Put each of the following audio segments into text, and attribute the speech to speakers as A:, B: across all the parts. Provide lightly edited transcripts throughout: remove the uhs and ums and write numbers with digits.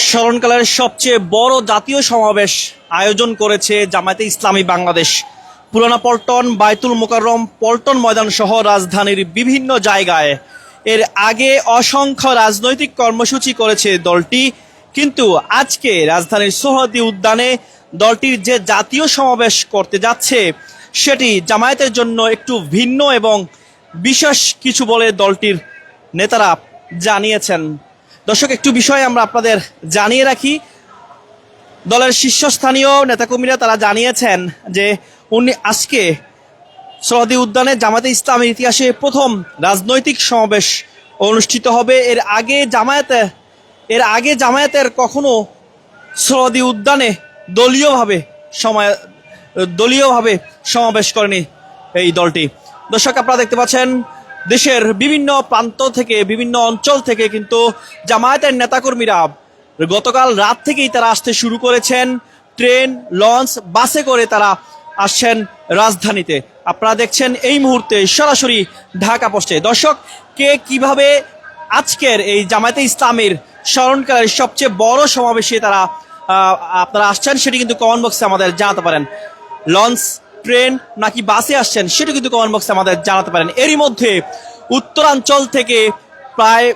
A: স্মরণকালের সবচেয়ে বড় জাতীয় সমাবেশ আয়োজন করেছে জামায়াতে ইসলামী বাংলাদেশ। পুরানা পল্টন, বায়তুল মোকাররম, পল্টন ময়দান সহ রাজধানীর বিভিন্ন জায়গায় এর আগে অসংখ্য রাজনৈতিক কর্মসূচি করেছে দলটি, কিন্তু আজকে রাজধানীর সোহরাওয়ার্দী উদ্যানে দলটির যে জাতীয় সমাবেশ করতে যাচ্ছে সেটি জামায়াতের জন্য একটু ভিন্ন এবং বিশেষ কিছু বলে দলটির নেতারা জানিয়েছেন। দর্শক, একটু বিষয় আমরা আপনাদের জানিয়ে রাখি। দলের শীর্ষস্থানীয় নেতাকর্মীরা তারা জানিয়েছেন যে আজকে সোহরাওয়ার্দী উদ্যানে জামায়াতে ইসলামের ইতিহাসে প্রথম রাজনৈতিক সমাবেশ অনুষ্ঠিত হবে। এর আগে জামায়াতের কখনো সোহরাওয়ার্দী উদ্যানে দলীয়ভাবে সমাবেশ করেনি এই দলটি। দর্শক, আপনারা দেখতে পাচ্ছেন দেশের বিভিন্ন প্রান্ত থেকে, বিভিন্ন অঞ্চল থেকে কিন্তু জামায়াতের নেতাকর্মীরা গতকাল রাত থেকেই তারা আসতে শুরু করেছেন। ট্রেন, লঞ্চ, বাসে করে তারা আসছেন রাজধানীতে। আপনারা দেখছেন এই মুহূর্তে সরাসরি ঢাকা পোস্টে। দর্শক, কে কিভাবে আজকের এই জামায়াতে ইসলামের স্মরণকালের সবচেয়ে বড় সমাবেশে আপনারা আসছেন সেটি কিন্তু কমেন্ট বক্সে আমাদের জানাতে পারেন। লঞ্চ, ট্রেন নাকি বাসে আসছেন সেটা কিন্তু কমেন্ট বক্সে আমাদের জানাতে পারেন। এরই মধ্যে উত্তরাঞ্চল থেকে প্রায়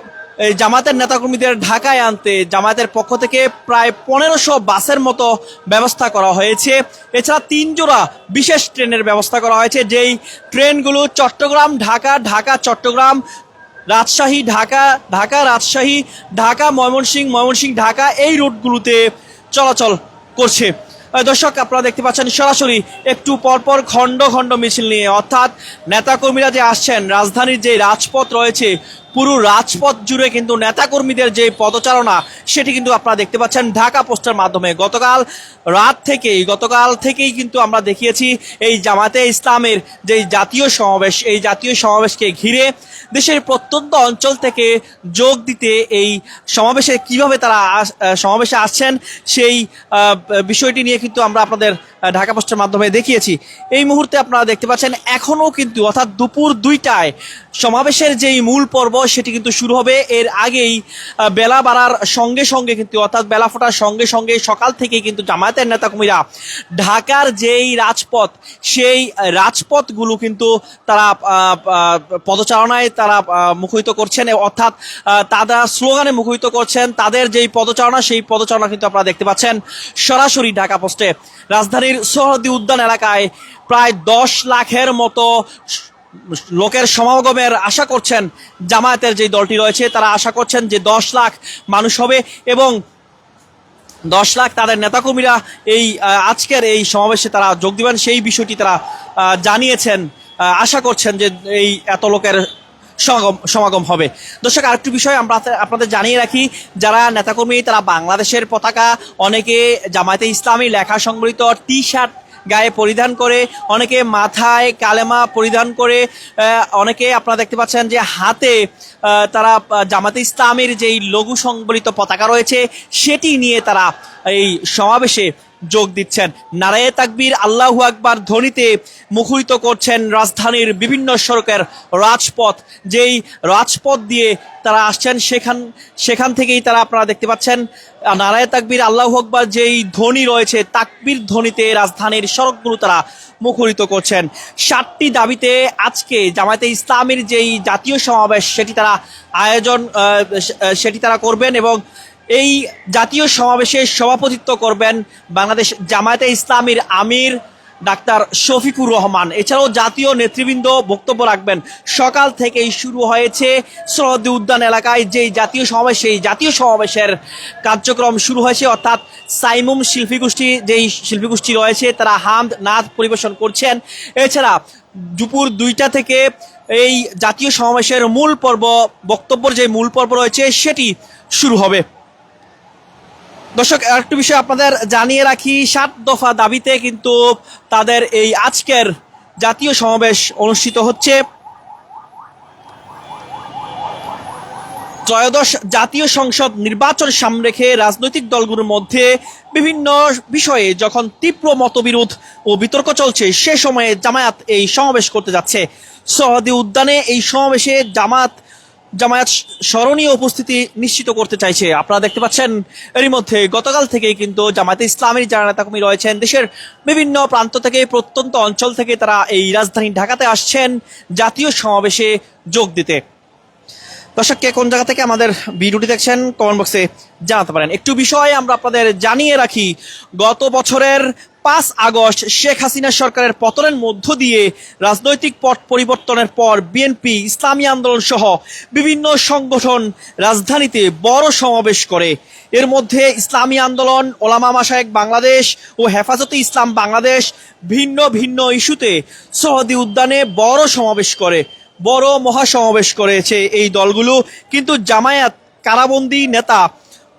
A: জামায়াতের নেতাকর্মীদের ঢাকায় আনতে জামায়াতের পক্ষ থেকে প্রায় 1500 বাসের মতো ব্যবস্থা করা হয়েছে। এছাড়া 3 জোড়া বিশেষ ট্রেনের ব্যবস্থা করা হয়েছে, যেই ট্রেনগুলো চট্টগ্রাম ঢাকা, ঢাকা চট্টগ্রাম, রাজশাহী ঢাকা, ঢাকা রাজশাহী, ঢাকা ময়মনসিংহ, ময়মনসিংহ ঢাকা, এই রুটগুলোতে চলাচল করছে। দর্শক, আপনারা দেখতে পাচ্ছেন সরাসরি একটু পরপর খণ্ড খণ্ড মিছিল নিয়ে, অর্থাৎ নেতাকর্মীরা যে আসছেন, রাজধানীর যে রাজপথ রয়েছে পুরো রাজপথ জুড়ে কিন্তু নেতাকর্মীদের যে পদচারণা সেটি কিন্তু আপনারা দেখতে পাচ্ছেন ঢাকা পোস্টের মাধ্যমে। গতকাল থেকেই কিন্তু আমরা দেখিয়েছি এই জামায়াতে ইসলামের যে জাতীয় সমাবেশ, এই জাতীয় সমাবেশকে ঘিরে দেশের প্রত্যন্ত অঞ্চল থেকে যোগ দিতে এই সমাবেশে কিভাবে তারা সমাবেশে আসছেন সেই বিষয়টি নিয়ে কিন্তু আমরা আপনাদের ঢাকা পোস্টের মাধ্যমে দেখিয়েছি। এই মুহূর্তে আপনারা দেখতে পাচ্ছেন এখনও কিন্তু, অর্থাৎ দুপুর 2টায় সমাবেশের যেই মূল পর্ব সেটি কিন্তু শুরু হবে। এর আগেই বেলা বাড়ার সঙ্গে সঙ্গে কিন্তু, অর্থাৎ বেলা ফোটার সঙ্গে সঙ্গে সকাল থেকেই কিন্তু জামায়াতের নেতাকর্মীরা ঢাকার যেই রাজপথ, সেই রাজপথগুলো কিন্তু তারা পদচারণায় তারা মুখরিত করছেন, অর্থাৎ তারা স্লোগানে মুখরিত করছেন। তাদের যেই পদচারণা, সেই পদচারণা কিন্তু আপনারা দেখতে পাচ্ছেন সরাসরি ঢাকা পোস্টে। রাজধানীর সোহরাওয়ার্দী উদ্যান এলাকায় প্রায় 10 লাখের মতো লোকের সমাগমের আশা করছেন জামায়াতের যে দলটি রয়েছে, তারা আশা করছেন যে 10 লাখ মানুষ হবে এবং 10 লাখ তাদের নেতাকর্মীরা এই আজকের এই সমাবেশে তারা যোগ দিবেন, সেই বিষয়টি তারা জানিয়েছেন। আশা করছেন যে এই এত লোকের সমাগম হবে। দর্শক, আরেকটি বিষয় আমরা আপনাদের জানিয়ে রাখি, যারা নেতাকর্মী তারা বাংলাদেশের পতাকা, অনেকে জামায়াতে ইসলামী লেখা সংবলিত টি শার্ট গায়ে পরিধান করে, অনেকে মাথায় কালেমা পরিধান করে, অনেকে আপনারা দেখতে পাচ্ছেন যে হাতে তারা জামায়াতে ইসলামের যেই লঘু সংবলিত পতাকা রয়েছে সেটি নিয়ে তারা এই সমাবেশে যোগ দিচ্ছেন। নারায়ে তাকবীর, আল্লাহু আকবার ধ্বনিতে মুখরিত করছেন রাজধানীর বিভিন্ন সড়কের রাজপথ। যেই রাজপথ দিয়ে তারা আসছেন সেখান থেকেই তারা আপনারা দেখতে পাচ্ছেন নারায়ে তাকবীর, আল্লাহু আকবার যেই ধ্বনি রয়েছে, তাকবীর ধ্বনিতে রাজধানীর সড়কগুলো তারা মুখরিত করছেন। 7টি দাবিতে আজকে জামায়াতে ইসলামের যেই জাতীয় সমাবেশ সেটি তারা করবেন এবং এই জাতীয় সমাবেশে সভাপতিত্ব করবেন বাংলাদেশ জামায়াতে ইসলামীর আমির ডাক্তার শফিকুর রহমান। এছাড়াও জাতীয় নেতৃবৃন্দ বক্তব্য রাখবেন। সকাল থেকেই শুরু হয়েছে সোহরাওয়ার্দী উদ্যান এলাকায় যেই জাতীয় সমাবেশ, সেই জাতীয় সমাবেশের কার্যক্রম শুরু হয়েছে, অর্থাৎ সাইমুম যেই শিল্পীগোষ্ঠী রয়েছে তারা হামদ নাদ পরিবেশন করছেন। এছাড়া দুপুর 2টা থেকে এই জাতীয় সমাবেশের মূল পর্ব রয়েছে সেটি শুরু হবে। দর্শক, আরেকটি বিষয় আপনাদের জানিয়ে রাখি, 7 দফা দাবিতে কিন্তু তাদের এই আজকের জাতীয় সমাবেশ অনুষ্ঠিত হচ্ছে। ত্রয়োদশ জাতীয় সংসদ নির্বাচন সামনে রেখে রাজনৈতিক দলগুলোর মধ্যে বিভিন্ন বিষয়ে যখন তীব্র মতবিরোধ ও বিতর্ক চলছে, সে সময়ে জামায়াত এই সমাবেশ করতে যাচ্ছে। সোহরাওয়ার্দী উদ্যানে এই সমাবেশে জামায়াত জামায়াত স্মরণীয় উপস্থিতি নিশ্চিত করতে চাইছে। আপনারা দেখতে পাচ্ছেন এরই মধ্যে গতকাল থেকেই কিন্তু জামায়াতে ইসলামের যারা নেতাকর্মী রয়েছেন দেশের বিভিন্ন প্রান্ত থেকে, প্রত্যন্ত অঞ্চল থেকে তারা এই রাজধানী ঢাকাতে আসছেন জাতীয় সমাবেশে যোগ দিতে। দর্শক, কে কোন জায়গা থেকে আমাদের ভিডিওটি দেখছেন কমেন্ট বক্সে জানাতে পারেন। একটু বিষয় আমরা আপনাদের জানিয়ে রাখি, গত বছরের 5 আগস্ট শেখ হাসিনা সরকারের পতনের মধ্য দিয়ে রাজনৈতিক পট পরিবর্তনের পর বিএনপি, ইসলামী আন্দোলন সহ বিভিন্ন সংগঠন রাজধানীতে বড় সমাবেশ করে। এর মধ্যে ইসলামী আন্দোলন, ওলামা মাশায়েখ বাংলাদেশ ও হেফাজতে ইসলাম বাংলাদেশ ভিন্ন ভিন্ন ইস্যুতে সৌদি উদ্যানে বড় সমাবেশ করে, বড় মহাসমাবেশ করেছে এই দলগুলো। কিন্তু জামায়াত কারাবন্দী নেতা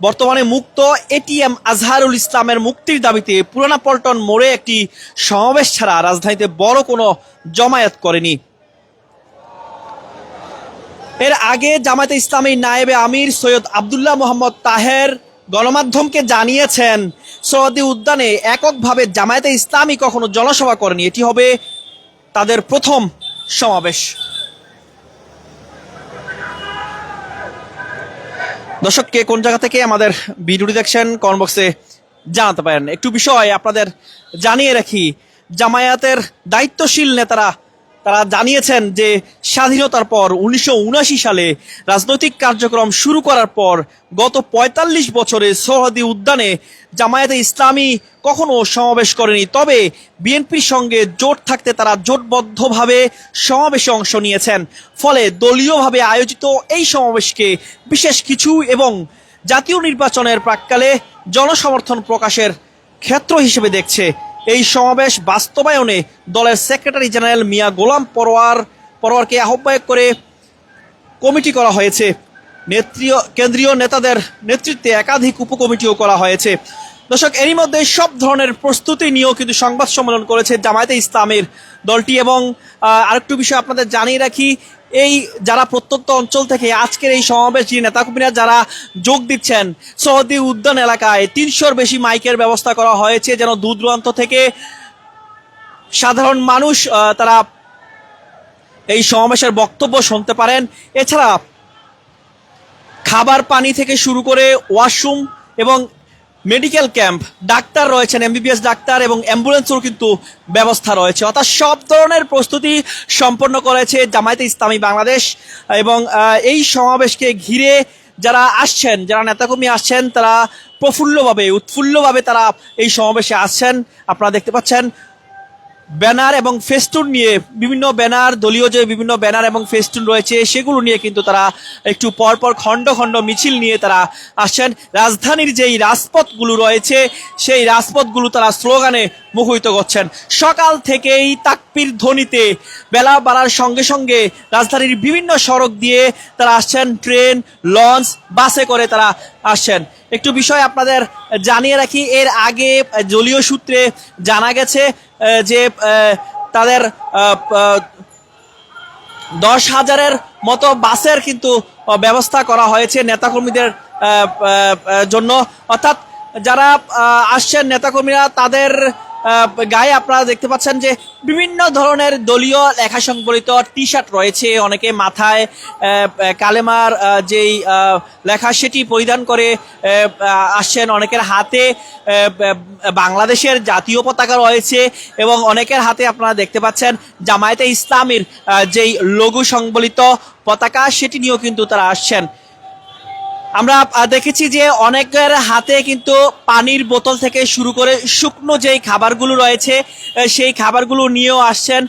A: বর্তমানে মুক্ত এটিএম আজহারুল ইসলামের মুক্তির দাবিতে পুরানা পল্টন মোড়ে একটি সমাবেশ ছাড়া রাজধানীতে বড় কোনো জমায়েত করেনি। এর আগে জামায়াতে ইসলামী নায়েবে আমির সৈয়দ আবদুল্লাহ মোহাম্মদ তাহের গণমাধ্যমকে জানিয়েছেন, সৌদি উদ্যানে এককভাবে জামায়াতে ইসলামী কখনো জনসভা করেনি, এটি হবে তাদের প্রথম সমাবেশ। দর্শক, কে কোন জায়গা থেকে আমাদের ভিডিওটি দেখছেন কমেন্ট বক্সে জানাতে পারেন। একটু বিষয় আপনাদের জানিয়ে রাখি, জামায়াতের দায়িত্বশীল নেতারা তারা জানিয়েছেন যে স্বাধীনতার পর 1979 সালে রাজনৈতিক কার্যক্রম শুরু করার পর গত 45 বছরে সৌদি উদ্যানে জামায়াতে ইসলামী কখনো সমাবেশ করেনি। তবে বিএনপির সঙ্গে জোট থাকতে তারা জোটবদ্ধভাবে সমাবেশে অংশ নিয়েছেন। ফলে দলীয়ভাবে আয়োজিত এই সমাবেশকে বিশেষ কিছু এবং জাতীয় নির্বাচনের প্রাক্কালে জনসমর্থন প্রকাশের ক্ষেত্র হিসেবে দেখছে। এই সমাবেশ বাস্তবায়নে দলের সেক্রেটারি জেনারেল মিয়া গোলাম পরোয়ারকে আহ্বায়ক করে কমিটি করা হয়েছে। কেন্দ্রীয় নেতাদের নেতৃত্বে একাধিক উপকমিটিও করা হয়েছে। দর্শক, এরই মধ্যে সব ধরনের প্রস্তুতি নিয়েও কিন্তু সংবাদ সম্মেলন করেছে জামায়াতে ইসলামের দলটি। এবং আরেকটু বিষয় আপনাদের জানিয়ে রাখি, এই যারা প্রত্যন্ত অঞ্চল থেকে আজকের এই সমাবেশ যে নেতাকর্মীরা যারা যোগ দিচ্ছেন, সৌদি উদ্যান এলাকায় 300-র বেশি মাইকের ব্যবস্থা করা হয়েছে যেন দূর দূরান্ত থেকে সাধারণ মানুষ তারা এই সমাবেশের বক্তব্য শুনতে পারেন। এছাড়া খাবার পানি থেকে শুরু করে ওয়াশরুম এবং মেডিকেল ক্যাম্প, ডাক্তার রয়েছেন, এমবিবিএস ডাক্তার এবং অ্যাম্বুলেন্সেরও কিন্তু ব্যবস্থা রয়েছে। অর্থাৎ সব ধরনের প্রস্তুতি সম্পন্ন করেছে জামায়াতে ইসলামী বাংলাদেশ। এবং এই সমাবেশকে ঘিরে যারা আসছেন, যারা নেতাকর্মী আসছেন, তারা উৎফুল্লভাবে তারা এই সমাবেশে আসছেন। আপনারা দেখতে পাচ্ছেন ব্যানার এবং ফেস্টুন নিয়ে, বিভিন্ন ব্যানার, দলীয় যে বিভিন্ন ব্যানার এবং ফেস্টুন রয়েছে সেগুলো নিয়ে কিন্তু তারা একটু পরপর খণ্ড খণ্ড মিছিল নিয়ে তারা আসছেন। রাজধানীর যেই রাজপথগুলো রয়েছে সেই রাজপথগুলো তারা স্লোগানে মুখরিত করছেন। সকাল থেকেই তাকবীর ধ্বনিতে বেলা বাড়ার সঙ্গে সঙ্গে রাজধানীর বিভিন্ন সড়ক দিয়ে তারা আসছেন, ট্রেন, লঞ্চ, বাসে করে তারা আসছেন। একটু বিষয় আপনাদের জানিয়ে রাখি, এর আগে দলীয় সূত্রে জানা গেছে যে তাদের 10,000-এর মতো বাসের কিন্তু ব্যবস্থা করা হয়েছে নেতাকর্মীদের জন্য। অর্থাৎ যারা আসছেন নেতাকর্মীরা, তাদের গায়ে আপনারা দেখতে পাচ্ছেন যে বিভিন্ন ধরনের দলীয় লেখা সংবলিত টি শার্ট রয়েছে। অনেকে মাথায় কালেমার যেই লেখা সেটি পরিধান করে আসছেন। অনেকের হাতে বাংলাদেশের জাতীয় পতাকা রয়েছে এবং অনেকের হাতে আপনারা দেখতে পাচ্ছেন জামায়াতে ইসলামীর যেই লঘু সংবলিত পতাকা সেটি নিয়েও কিন্তু তারা আসছেন। আমরা দেখেছি যে অনেকের হাতে কিন্তু পানির বোতল থেকে শুরু করে শুকনো যেই খাবারগুলো রয়েছে সেই খাবারগুলো নিয়েও আসছেন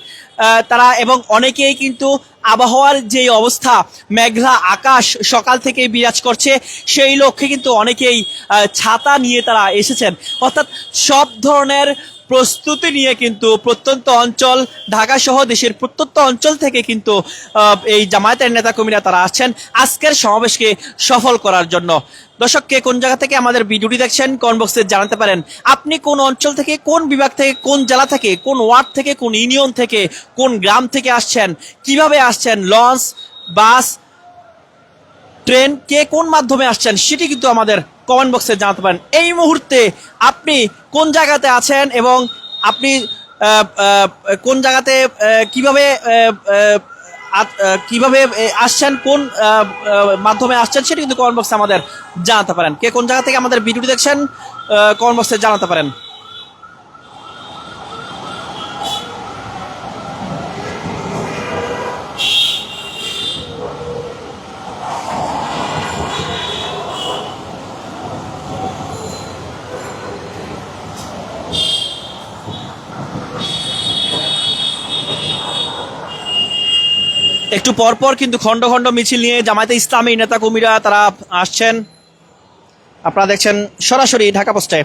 A: তারা। এবং অনেকেই কিন্তু আবহাওয়ার যেই অবস্থা, মেঘলা আকাশ সকাল থেকেই বিরাজ করছে, সেই লক্ষ্যে কিন্তু অনেকেই ছাতা নিয়ে তারা এসেছেন। অর্থাৎ সব ধরনের প্রস্তুতি নিয়ে কিন্তু প্রত্যন্ত অঞ্চল, ঢাকা সহ দেশের প্রত্যন্ত অঞ্চল থেকে কিন্তু এই জামায়াতের নেতাকর্মীরা তারা আসছেন আজকের সমাবেশকে সফল করার জন্য। দর্শক, কে কোন জায়গা থেকে আমাদের ভিডিওটি দেখছেন কমেন্ট বক্সে জানাতে পারেন। আপনি কোন অঞ্চল থেকে, কোন বিভাগ থেকে, কোন জেলা থেকে, কোন ওয়ার্ড থেকে, কোন ইউনিয়ন থেকে, কোন গ্রাম থেকে আসছেন, কিভাবে আসছেন, লঞ্চ, বাস, ট্রেন, কে কোন মাধ্যমে আসছেন সেটি কিন্তু আমাদের কমেন্ট বক্সে জানাতে পারেন। এই মুহূর্তে আপনি কোন জায়গাতে আছেন এবং আপনি কোন জায়গাতে কিভাবে কিভাবে আসছেন, কোন মাধ্যমে আসছেন, সেটা কিন্তু কমেন্ট বক্সে আমাদের জানাতে পারেন। কে কোন জায়গা থেকে আমাদের ভিডিওটি দেখছেন কমেন্ট বক্সে জানাতে পারেন। একটু পরপর কিন্তু খন্ড খন্ড মিছিল নিয়ে জামায়াতে ইসলামী নেতা কর্মীরা তারা আসছেন। আপনারা দেখছেন সরাসরি ঢাকা পোস্টে।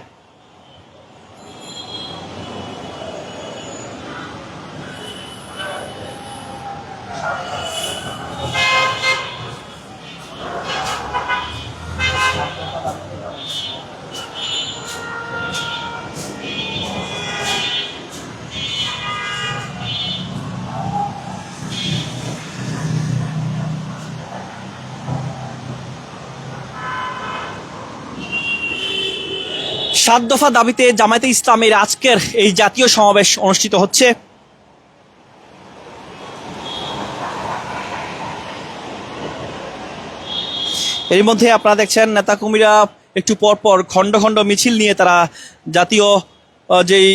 A: সাত দফা দাবিতে জামায়াতে ইসলামের আজকের এই জাতীয় সমাবেশ অনুষ্ঠিত হচ্ছে। এর মধ্যে আপনারা দেখছেন নেতাকর্মীরা একটু পরপর খন্ড খন্ড মিছিল নিয়ে তারা জাতীয় যেই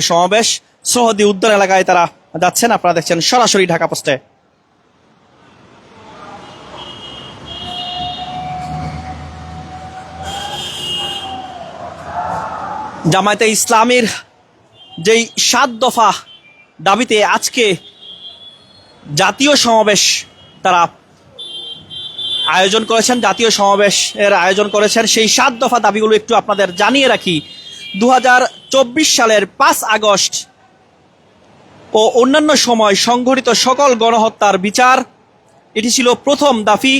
A: সমাবেশ সহদি উদ্যান এলাকায় তারা যাচ্ছেন। আপনারা দেখছেন সরাসরি ঢাকা পোস্টে। জামায়াতে ইসলামীর যেই ৭ দফা দাবিতে আজকে জাতীয় সমাবেশ তারা আয়োজন করেছেন, জাতীয় সমাবেশের আয়োজন করেছেন। সেই ৭ দফা দাবিগুলো একটু আপনাদের জানিয়ে রাখি। ২০২৪ সালের ৫ আগস্ট ও অন্যান্য সময় সংঘটিত সকল গণহত্যার বিচার, এটি ছিল প্রথম দাবি।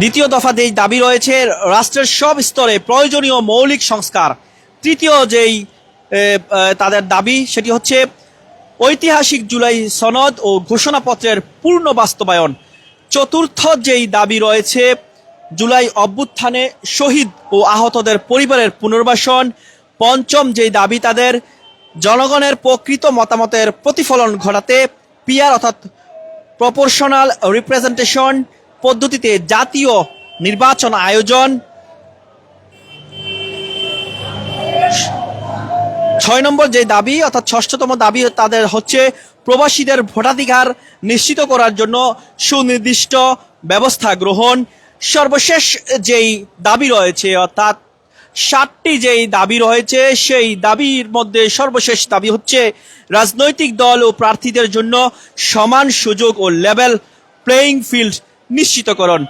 A: দ্বিতীয় দফা যেই দাবি রয়েছে রাষ্ট্রের সব স্তরে প্রয়োজনীয় মৌলিক সংস্কার। তৃতীয় যেই তাদের দাবি সেটি হচ্ছে ঐতিহাসিক জুলাই সনদ ও ঘোষণাপত্রের পূর্ণ বাস্তবায়ন। চতুর্থ যেই দাবি রয়েছে জুলাই অভ্যুত্থানে শহীদ ও আহতদের পরিবারের পুনর্বাসন। পঞ্চম যেই দাবি তাদের জনগণের প্রকৃত মতামতের প্রতিফলন ঘটাতে পিআর অর্থাৎ প্রপোর্শনাল রিপ্রেজেন্টেশন পদ্ধতিতে জাতীয় নির্বাচন আয়োজন। ৬ নম্বর যে দাবি অর্থাৎ ষষ্ঠতম দাবি তাদের হচ্ছে প্রবাসীদের ভোটাধিকার নিশ্চিত করার জন্য সুনির্দিষ্ট ব্যবস্থা গ্রহণ। সর্বশেষ যেই দাবি রয়েছে অর্থাৎ ৭টি যেই দাবি রয়েছে সেই দাবির মধ্যে সর্বশেষ দাবি হচ্ছে রাজনৈতিক দল ও প্রার্থীদের জন্য সমান সুযোগ ও লেভেল প্লেয়িং ফিল্ড নিশ্চিতকরণ।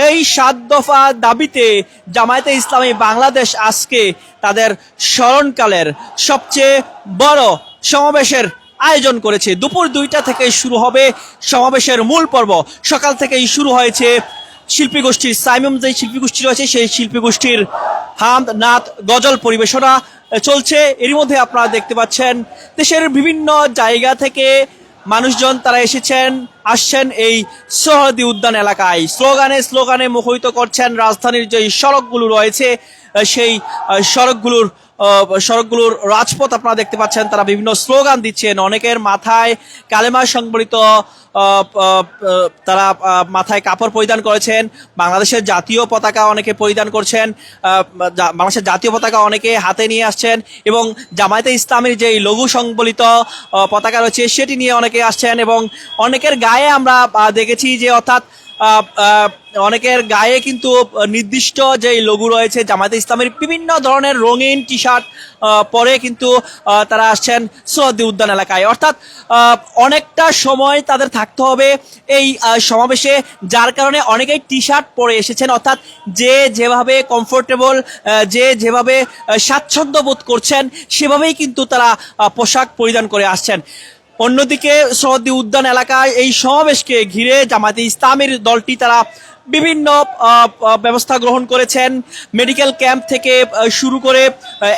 A: এই ৭ দফা দাবিতে জামায়াতে ইসলামী বাংলাদেশ আজকে তাদের স্মরণকালের সবচেয়ে বড় সমাবেশের আয়োজন করেছে। দুপুর ২টা থেকে শুরু হবে সমাবেশের মূল পর্ব। সকাল থেকেই শুরু হয়েছে শিল্পী গোষ্ঠীর সাইমুম যে শিল্পী গোষ্ঠী রয়েছে সেই শিল্পী গোষ্ঠীর হামদ নাত গজল পরিবেশনা চলছে। এরই মধ্যে আপনারা দেখতে পাচ্ছেন দেশের বিভিন্ন জায়গা থেকে মানুষজন তারা আসছেন এই সহদি উদ্যান এলাকায়। স্লোগানে মুখরিত করছেন রাজধানীর যে সড়কগুলো রয়েছে সেই সড়কগুলোর রাজপথ আপনারা দেখতে পাচ্ছেন। তারা বিভিন্ন স্লোগান দিচ্ছেন, অনেকের মাথায় কালেমা সংবলিত তারা মাথায় কাপড় পরিধান করেছেন। বাংলাদেশের জাতীয় পতাকা অনেকে পরিধান করছেন, বাংলাদেশের জাতীয় পতাকা অনেকে হাতে নিয়ে আসছেন এবং জামায়াতে ইসলামীর যে লঘু সংবলিত পতাকা রয়েছে সেটি নিয়ে অনেকে আসছেন। এবং অনেকের গায়ে আমরা দেখেছি যে অর্থাৎ অনেকের গায়ে কিন্তু নির্দিষ্ট যে লঘু রয়েছে জামায়াতে ইসলামের বিভিন্ন ধরনের রঙিন টি শার্ট পরে কিন্তু তারা আসছেন সহদি উদ্যান এলাকায়। অর্থাৎ অনেকটা সময় তাদের থাকতে হবে এই সমাবেশে, যার কারণে অনেকেই টি শার্ট পরে এসেছেন। অর্থাৎ যে যেভাবে কমফোর্টেবল, যে যেভাবে স্বাচ্ছন্দ্য বোধ করছেন সেভাবেই কিন্তু তারা পোশাক পরিধান করে আসছেন। অন্যদিকে সহদি উদ্যান এলাকায় এই সমাবেশকে ঘিরে জামায়াতে ইসলামীর দলটি তারা বিভিন্ন ব্যবস্থা গ্রহণ করেছেন। মেডিকেল ক্যাম্প থেকে শুরু করে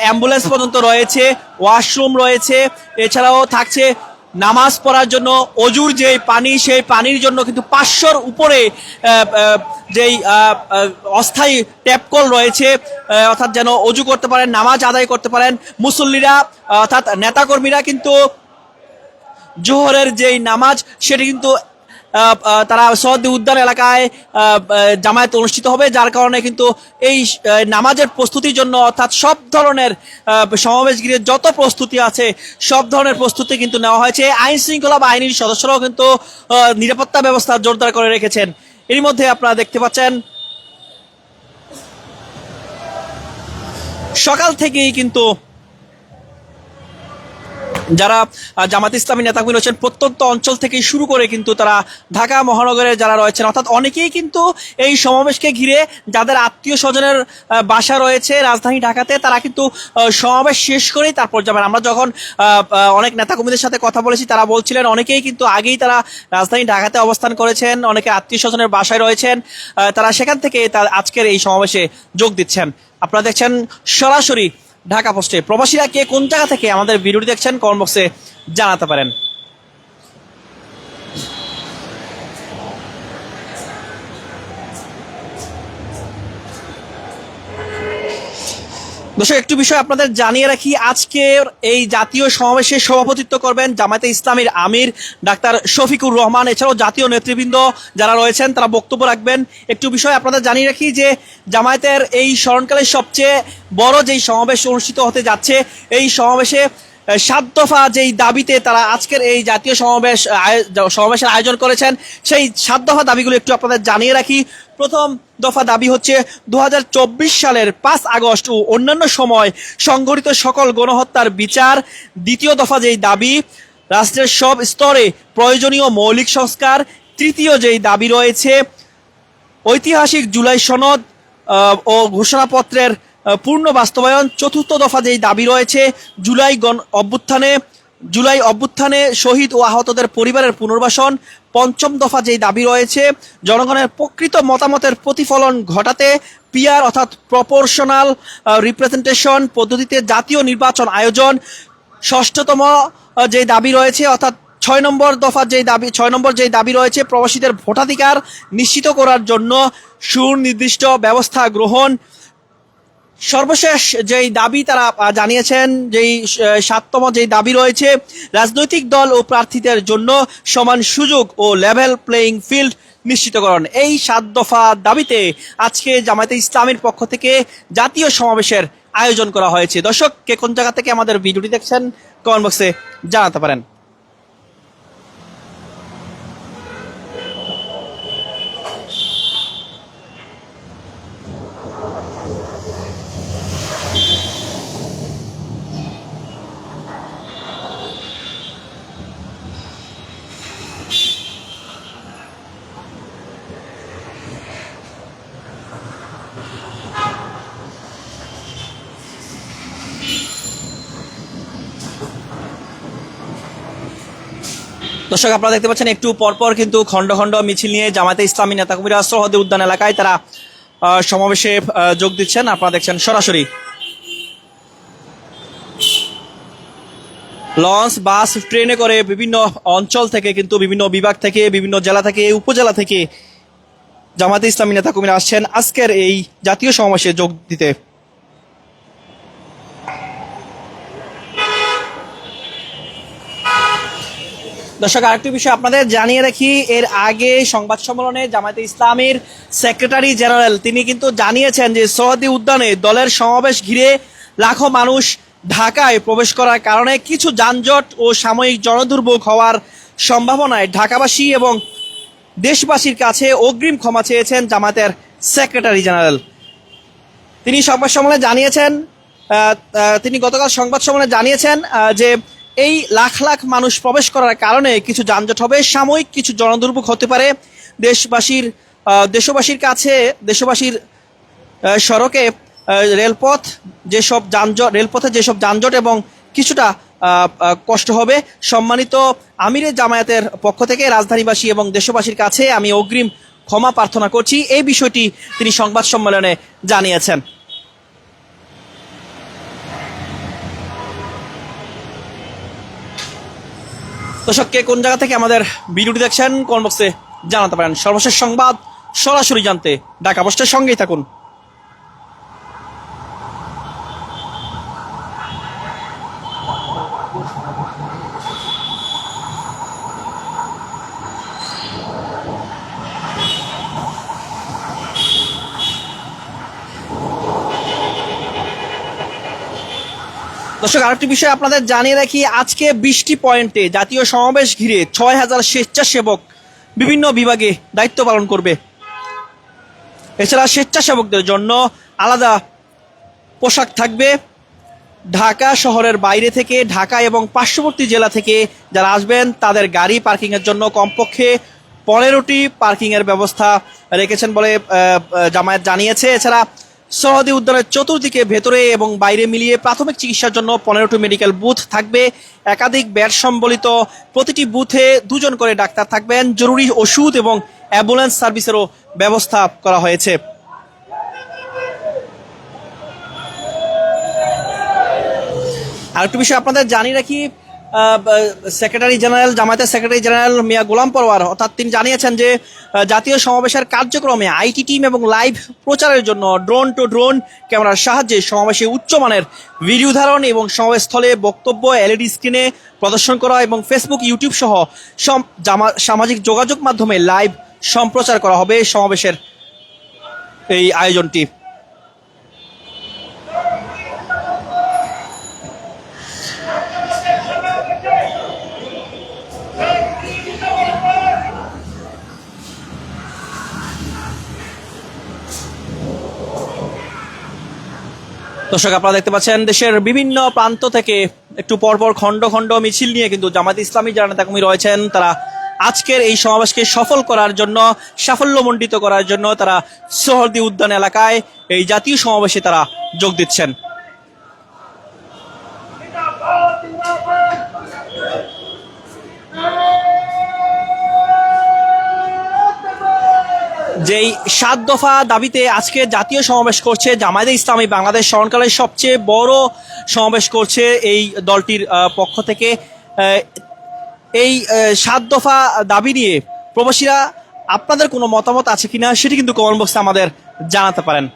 A: অ্যাম্বুলেন্স পর্যন্ত রয়েছে, ওয়াশরুম রয়েছে, এছাড়াও থাকছে নামাজ পড়ার জন্য অজুর যে পানি সেই পানির জন্য কিন্তু ৫০০-র উপরে যেই অস্থায়ী ট্যাপকল রয়েছে, অর্থাৎ যেন অজু করতে পারেন, নামাজ আদায় করতে পারেন মুসল্লিরা। অর্থাৎ নেতাকর্মীরা কিন্তু জোহরের যেই নামাজ সেটি কিন্তু তারা সৌদি উদ্যান এলাকায় জামায়াত অনুষ্ঠিত হবে, যার কারণে কিন্তু এই নামাজের প্রস্তুতির জন্য অর্থাৎ সব ধরনের সমাবেশ ঘিরে যত প্রস্তুতি আছে সব ধরনের প্রস্তুতি কিন্তু নেওয়া হয়েছে। আইন শৃঙ্খলা বাহিনীর সদস্যরাও কিন্তু নিরাপত্তা ব্যবস্থা জোরদার করে রেখেছেন। এর মধ্যে আপনারা দেখতে পাচ্ছেন সকাল থেকেই কিন্তু যারা জামাত ইসলামী নেতাকর্মী রয়েছেন প্রত্যন্ত অঞ্চল থেকে শুরু করে কিন্তু তারা ঢাকা মহানগরে যারা রয়েছেন অর্থাৎ অনেকেই কিন্তু এই সমাবেশকে ঘিরে যাদের আত্মীয় স্বজনের বাসা রয়েছে রাজধানী ঢাকাতে তারা কিন্তু সমাবেশ শেষ করেই তারপর যাবেন। আমরা যখন অনেক নেতাকর্মীদের সাথে কথা বলেছি তারা বলছিলেন অনেকেই কিন্তু আগেই তারা রাজধানী ঢাকাতে অবস্থান করেছেন, অনেকে আত্মীয় স্বজনের বাসায় রয়েছেন, তারা সেখান থেকে আজকের এই সমাবেশে যোগ দিচ্ছেন। আপনারা দেখছেন সরাসরি ঢাকা পোস্টে। প্রবাসীরা কে কোন জায়গা থেকে আমাদের ভিডিওটি দেখছেন কমেন্ট বক্সে জানাতে পারেন। দর্শক একটু বিষয় আপনাদের জানিয়ে রাখি, আজকের এই জাতীয় সমাবেশে সভাপতিত্ব করবেন জামায়াতে ইসলামীর আমির ডাক্তার শফিকুর রহমান। এছাড়াও জাতীয় নেতৃবৃন্দ যারা রয়েছেন তারা বক্তব্য রাখবেন। একটু বিষয় আপনাদের জানিয়ে রাখি যে জামায়াতের এই স্মরণকালের সবচেয়ে বড় যেই সমাবেশ অনুষ্ঠিত হতে যাচ্ছে, এই সমাবেশে 7 দফা যেই দাবিতে তারা আজকের এই জাতীয় সমাবেশের আয়োজন করেছেন সেই 7 দফা দাবিগুলো একটু আপনাদের জানিয়ে রাখি। প্রথম দফা দাবি হচ্ছে 2024 সালের 5 আগস্ট ও অন্যান্য সময় সংঘটিত সকল গণহত্যার বিচার। দ্বিতীয় দফা যেই দাবি রাষ্ট্রের সব স্তরে প্রয়োজনীয় মৌলিক সংস্কার। তৃতীয় যেই দাবি রয়েছে ঐতিহাসিক জুলাই সনদ ও ঘোষণাপত্রের পূর্ণ বাস্তবায়ন। চতুর্থ দফা যেই দাবি রয়েছে জুলাই অভ্যুত্থানে শহীদ ও আহতদের পরিবারের পুনর্বাসন। পঞ্চম দফা যেই দাবি রয়েছে জনগণের প্রকৃত মতামতের প্রতিফলন ঘটাতে পিআর অর্থাৎ প্রপোর্শনাল রিপ্রেজেন্টেশন পদ্ধতিতে জাতীয় নির্বাচন আয়োজন। ষষ্ঠতম যেই দাবি রয়েছে অর্থাৎ 6 নম্বর যেই দাবি রয়েছে প্রবাসীদের ভোটাধিকার নিশ্চিত করার জন্য সুনির্দিষ্ট ব্যবস্থা গ্রহণ। সর্বশেষ যেই দাবি তারা জানিয়েছেন, যেই 7তম যেই দাবি রয়েছে রাজনৈতিক দল ও প্রার্থীদের জন্য সমান সুযোগ ও লেভেল প্লেইং ফিল্ড নিশ্চিতকরণ। এই 7 দফা দাবিতে আজকে জামায়াতে ইসলামীর পক্ষ থেকে জাতীয় সমাবেশের আয়োজন করা হয়েছে। দর্শক কে কোন জায়গা থেকে আমাদের ভিডিওটি দেখছেন কমেন্ট বক্সে জানাতে পারেন। দর্শক আপনারা দেখতে পাচ্ছেন একটু পরপর কিন্তু খন্ড খন্ড মিছিল নিয়ে জামায়াতে ইসলামী নেতাকর্মীরা সরহদে উদ্যান এলাকায় তারা সমাবেশে যোগ দিচ্ছেন। আপনারা দেখছেন সরাসরি। লঞ্চ বাস ট্রেনে করে বিভিন্ন অঞ্চল থেকে কিন্তু বিভিন্ন বিভাগ থেকে বিভিন্ন জেলা থেকে উপজেলা থেকে জামায়াতে ইসলামী নেতাকর্মীরা আসছেন আজকের এই জাতীয় সমাবেশে যোগ দিতে। দর্শক আরেকটি বিষয় আপনাদের জানিয়ে রাখি, এর আগে সংবাদ সম্মেলনে জামায়াতে ইসলামীর সেক্রেটারি জেনারেল তিনি কিন্তু জানিয়েছেন যে সৌদি উদ্যানে দলের সমাবেশ ঘিরে লাখো মানুষ ঢাকায় প্রবেশ করার কারণে কিছু যানজট ও সাময়িক জনদুর্ভোগ হওয়ার সম্ভাবনায় ঢাকাবাসী এবং দেশবাসীর কাছে অগ্রিম ক্ষমা চেয়েছেন জামায়াতের সেক্রেটারি জেনারেল। তিনি সংবাদ সম্মেলনে জানিয়েছেন তিনি গতকাল সংবাদ সম্মেলনে জানিয়েছেন যে এই লাখ লাখ মানুষ প্রবেশ করার কারণে কিছু যানজট হবে, সাময়িক কিছু জনদুর্ভোগ হতে পারে। দেশবাসীর সড়কে রেলপথে যেসব যানজট এবং কিছুটা কষ্ট হবে। সম্মানিত আমিরে জামায়াতের পক্ষ থেকে রাজধানীবাসী এবং দেশবাসীর কাছে আমি অগ্রিম ক্ষমা প্রার্থনা করছি, এই বিষয়টি তিনি সংবাদ সম্মেলনে জানিয়েছেন। দর্শক কে কোন জায়গা থেকে আমাদের ভিডিওটি দেখছেন কমেন্ট বক্সে জানাতে পারেন। সর্বশেষ সংবাদ সরাসরি জানতে ঢাকা পোস্টের সঙ্গেই থাকুন। দর্শক, আরেকটি বিষয় আপনাদের জানিয়ে রাখি, আজকে 20টি পয়েন্টে জাতীয় সমাবেশ ঘিরে 6000 স্বেচ্ছাসেবক বিভিন্ন বিভাগে দায়িত্ব পালন করবে। এছাড়া স্বেচ্ছাসেবকদের জন্য আলাদা পোশাক থাকবে। ঢাকা শহরের বাইরে থেকে, ঢাকা এবং পার্শ্ববর্তী জেলা থেকে যারা আসবেন তাদের গাড়ি পার্কিংয়ের জন্য কমপক্ষে 15টি পার্কিংয়ের ব্যবস্থা রেখেছেন বলে জামায়াত জানিয়েছে। এছাড়া সহদি উদ্যানের চতুর্দিকে, ভেতরে এবং বাইরে মিলিয়ে প্রাথমিক চিকিৎসার জন্য 15টি মেডিকেল বুথ থাকবে। একাধিক বেড সম্বলিত প্রতিটি বুথে 2 জন করে ডাক্তার থাকবেন। জরুরি ওষুধ এবং অ্যাম্বুলেন্স সার্ভিসেরও ব্যবস্থা করা হয়েছে। আরেকটি বিষয় আপনাদের জানিয়ে রাখি, সেক্রেটারি জেনারেল, জামায়াতের সেক্রেটারি জেনারেল মিয়া গোলাম পরওয়ার অর্থাৎ তিনি জানিয়েছেন যে জাতীয় সমাবেশের কার্যক্রমে আইটি টিম এবং লাইভ প্রচারের জন্য ড্রোন টু ড্রোন ক্যামেরার সাহায্যে সমাবেশে উচ্চমানের ভিডিও ধারণ এবং সমাবেশস্থলে বক্তব্য এলইডি স্ক্রিনে প্রদর্শন করা এবং ফেসবুক, ইউটিউব সহ সামাজিক যোগাযোগ মাধ্যমে লাইভ সম্প্রচার করা হবে সমাবেশের এই আয়োজনটি। দর্শক, আপনারা দেখতে পাচ্ছেন দেশের বিভিন্ন প্রান্ত থেকে একটু পরপর খণ্ড খণ্ড মিছিল নিয়ে কিন্তু জামায়াতে ইসলামী যারা নেতাকর্মী রয়েছেন তারা আজকের এই সমাবেশকে সফল করার জন্য, সাফল্যমণ্ডিত করার জন্য তারা সোহরাওয়ার্দী উদ্যান এলাকায় এই জাতীয় সমাবেশে তারা যোগ দিচ্ছেন। যেই 7 দফা দাবিতে আজকে জাতীয় সমাবেশ করছে জামায়াতে ইসলামী, বাংলাদেশ স্মরণকালের সবচেয়ে বড় সমাবেশ করছে এই দলটির পক্ষ থেকে। এই 7 দফা দাবি নিয়ে প্রবাসীরা আপনাদের কোনো মতামত আছে কিনা সেটি কিন্তু কমেন্ট বক্সে আমাদের জানাতে পারেন।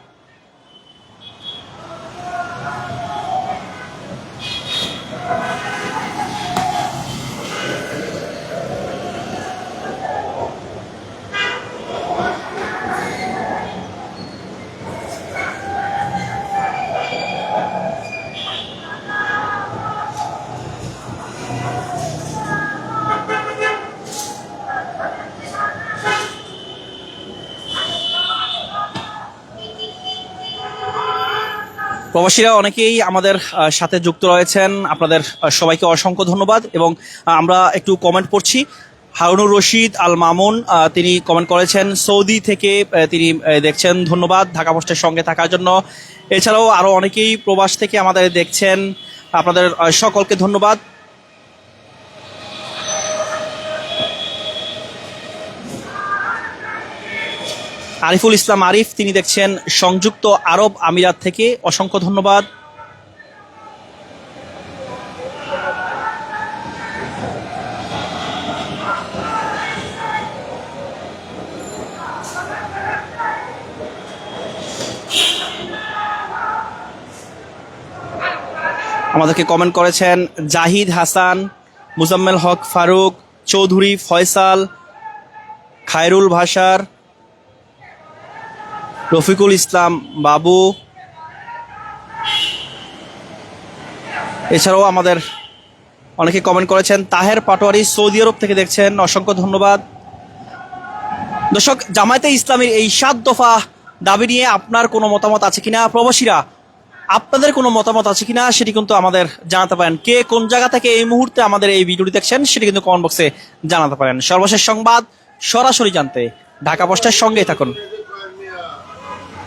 A: প্রবাসীরা অনেকেই আমাদের সাথে যুক্ত রয়েছেন, আপনাদের সবাইকে অসংখ্য ধন্যবাদ। এবং আমরা একটু কমেন্ট পড়ছি। হারুনুর রশিদ আল মামুন তিনি কমেন্ট করেছেন সৌদি থেকে, তিনি দেখছেন, ধন্যবাদ ঢাকা পোস্টের সঙ্গে থাকার জন্য। এছাড়াও আরও অনেকেই প্রবাস থেকে আমাদের দেখছেন, আপনাদের সকলকে ধন্যবাদ। আরিফুল ইসলাম আরিফ তিনি দেখছেন সংযুক্ত আরব আমিরাত থেকে, অসংখ্য ধন্যবাদ। আমাদেরকে কমেন্ট করেছেন জাহিদ হাসান, মুজাম্মেল হক ফারুক, চৌধুরী ফয়সাল, খায়রুল ভাষার, রফিকুল ইসলাম বাবু। এছাড়াও আমাদের অনেকে কমেন্ট করেছেন তাহের পাটোয়ারি সৌদি আরব থেকে দেখছেন, অসংখ্য ধন্যবাদ। দর্শক, জামায়াতে ইসলামীর এই 7 দফা দাবি নিয়ে আপনার কোনো মতামত আছে কিনা, প্রবাসীরা আপনাদের কোনো মতামত আছে কিনা সেটি কিন্তু আমাদের জানাতে পারেন। কে কোন জায়গা থেকে এই মুহূর্তে আমাদের এই ভিডিওটি দেখছেন সেটি কিন্তু কমেন্ট বক্সে জানাতে পারেন। সর্বশেষ সংবাদ সরাসরি জানতে ঢাকা পোস্টের সঙ্গেই থাকুন।